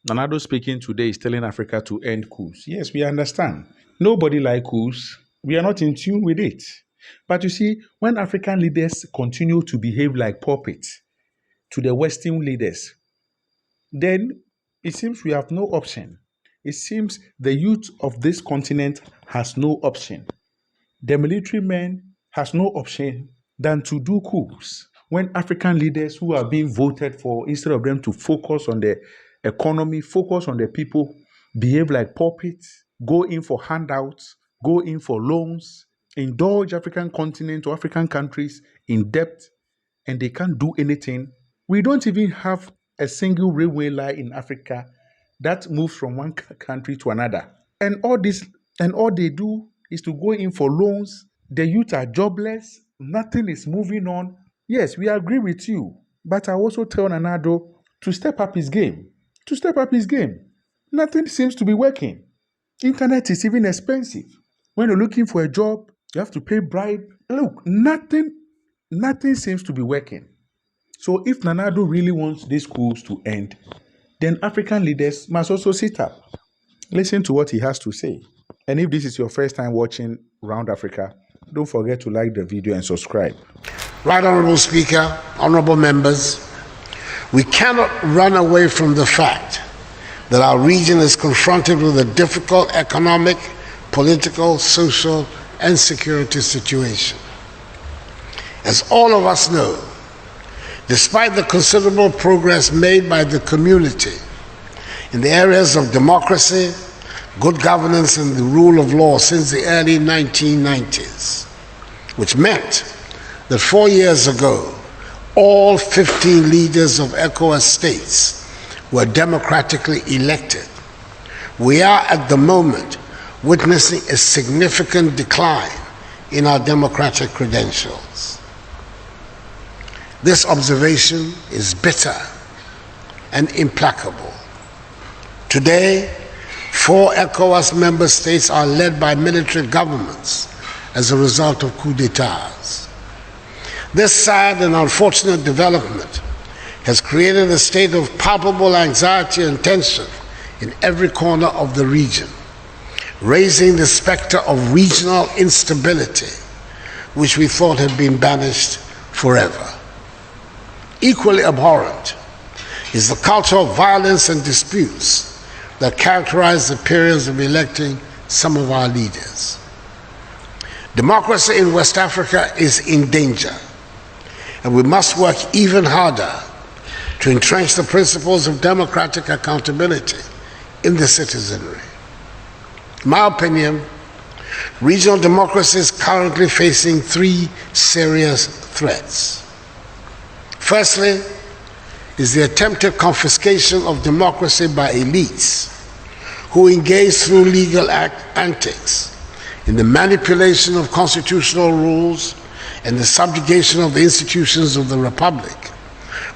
Nanado speaking today is telling Africa to end coups. Yes, we understand. Nobody likes coups. We are not in tune with it. But you see, when African leaders continue to behave like puppets to the Western leaders, then it seems we have no option. It seems the youth of this continent has no option. The military men has no option than to do coups when African leaders who are being voted for, instead of them to focus on the economy, focus on the people, behave like puppets, go in for handouts, go in for loans, indulge African continent or African countries in debt, and they can't do anything. We don't even have a single railway line in Africa that moves from one country to another. And all they do is to go in for loans. The youth are jobless. Nothing is moving on. Yes, we agree with you. But I also tell Nanado to step up his game. To step up his game. Nothing seems to be working. Internet is even expensive. When you're looking for a job, you have to pay bribe. Look, nothing seems to be working. So if Nanado really wants these coups to end, then African leaders must also sit up. Listen to what he has to say. And if this is your first time watching Round Africa, don't forget to like the video and subscribe. Right Honorable Speaker, honorable members, we cannot run away from the fact that our region is confronted with a difficult economic, political, social, and security situation. As all of us know, despite the considerable progress made by the community in the areas of democracy, good governance, and the rule of law since the early 1990s, which meant that 4 years ago, all 15 leaders of ECOWAS states were democratically elected, we are at the moment witnessing a significant decline in our democratic credentials. This observation is bitter and implacable. Today, 4 ECOWAS member states are led by military governments as a result of coups d'etats. This sad and unfortunate development has created a state of palpable anxiety and tension in every corner of the region, raising the specter of regional instability, which we thought had been banished forever. Equally abhorrent is the culture of violence and disputes that characterize the periods of electing some of our leaders. Democracy in West Africa is in danger, and we must work even harder to entrench the principles of democratic accountability in the citizenry. In my opinion, regional democracy is currently facing 3 serious threats. Firstly, is the attempted confiscation of democracy by elites who engage through legal antics in the manipulation of constitutional rules and the subjugation of the institutions of the Republic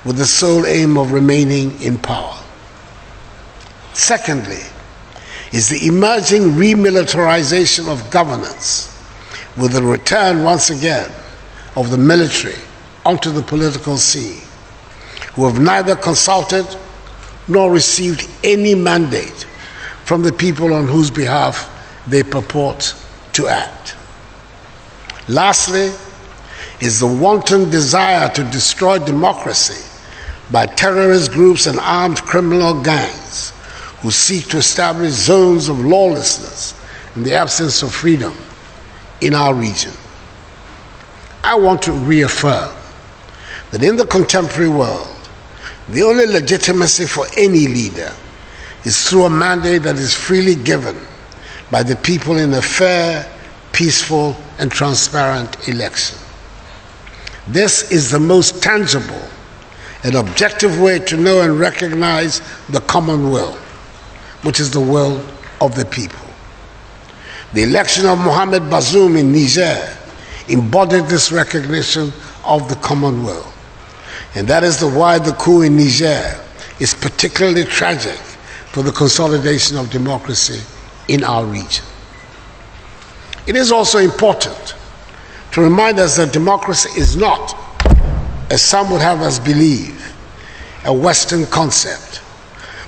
with the sole aim of remaining in power. Secondly, is the emerging remilitarization of governance with the return once again of the military onto the political scene, who have neither consulted nor received any mandate from the people on whose behalf they purport to act. Lastly, is the wanton desire to destroy democracy by terrorist groups and armed criminal gangs who seek to establish zones of lawlessness in the absence of freedom in our region. I want to reaffirm that in the contemporary world, the only legitimacy for any leader is through a mandate that is freely given by the people in a fair, peaceful, and transparent election. This is the most tangible and objective way to know and recognize the common will, which is the will of the people. The election of Mohamed Bazoum in Niger embodied this recognition of the common will. And that is why the coup in Niger is particularly tragic for the consolidation of democracy in our region. It is also important to remind us that democracy is not, as some would have us believe, a Western concept,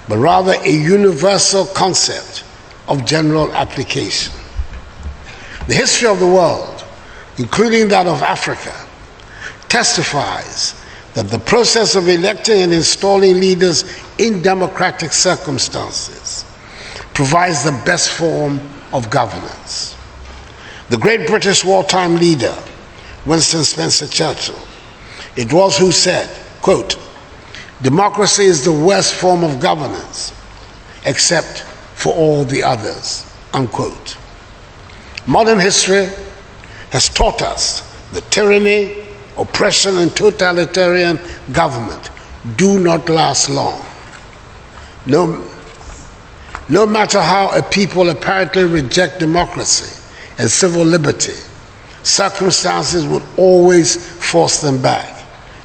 but rather a universal concept of general application. The history of the world, including that of Africa, testifies that the process of electing and installing leaders in democratic circumstances provides the best form of governance. The great British wartime leader, Winston Spencer Churchill, it was who said, quote, "Democracy is the worst form of governance, except for all the others," unquote. Modern history has taught us that tyranny, oppression, and totalitarian government do not last long. No matter how a people apparently reject democracy and civil liberty, circumstances would always force them back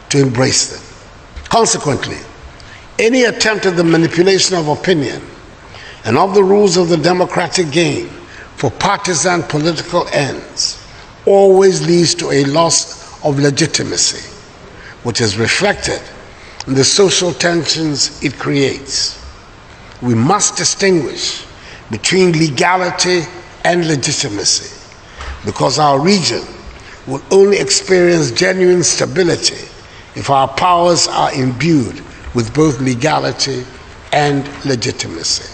to embrace them. Consequently, any attempt at the manipulation of opinion and of the rules of the democratic game for partisan political ends always leads to a loss of legitimacy, which is reflected in the social tensions it creates. We must distinguish between legality and legitimacy, because our region will only experience genuine stability if our powers are imbued with both legality and legitimacy.